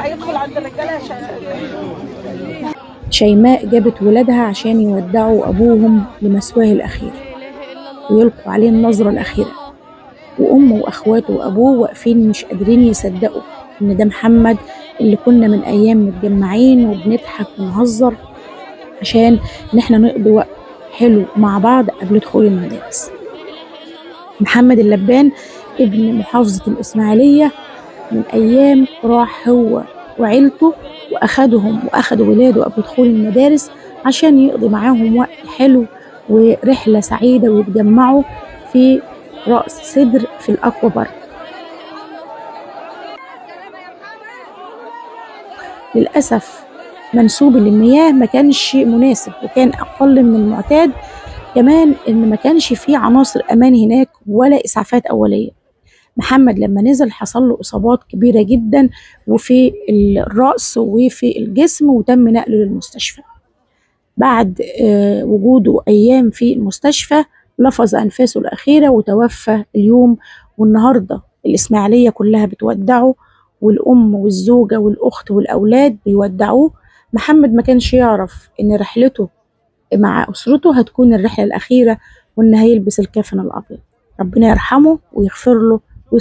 ينفع يدخل عند الرجاله. شيماء جابت ولادها عشان يودعوا أبوهم لمثواه الأخير ويلقوا عليه النظرة الأخيرة، وأمه وأخواته وأبوه واقفين مش قادرين يصدقوا إن ده محمد اللي كنا من أيام متجمعين وبنضحك ونهزر عشان إن احنا نقضي وقت حلو مع بعض قبل دخول المدارس. محمد اللبان ابن محافظة الإسماعيلية من أيام راح هو وعيلته وأخدوا ولاده قبل دخول المدارس عشان يقضي معاهم وقت حلو ورحلة سعيدة ويتجمعوا في رأس سدر في الأكوا بارك. للأسف منسوب المياه ما كانش مناسب وكان أقل من المعتاد، كمان إن ما كانش فيه عناصر أمان هناك ولا إسعافات أولية. محمد لما نزل حصل له إصابات كبيرة جدا وفي الرأس وفي الجسم وتم نقله للمستشفى. بعد وجوده أيام في المستشفى لفظ أنفاسه الأخيرة وتوفى اليوم، والنهاردة الإسماعيلية كلها بتودعه والأم والزوجة والأخت والأولاد بيودعوه. محمد ما كانش يعرف إن رحلته مع أسرته هتكون الرحلة الأخيرة وإن هيلبس الكفن الأبيض. ربنا يرحمه ويغفر له ويصبره.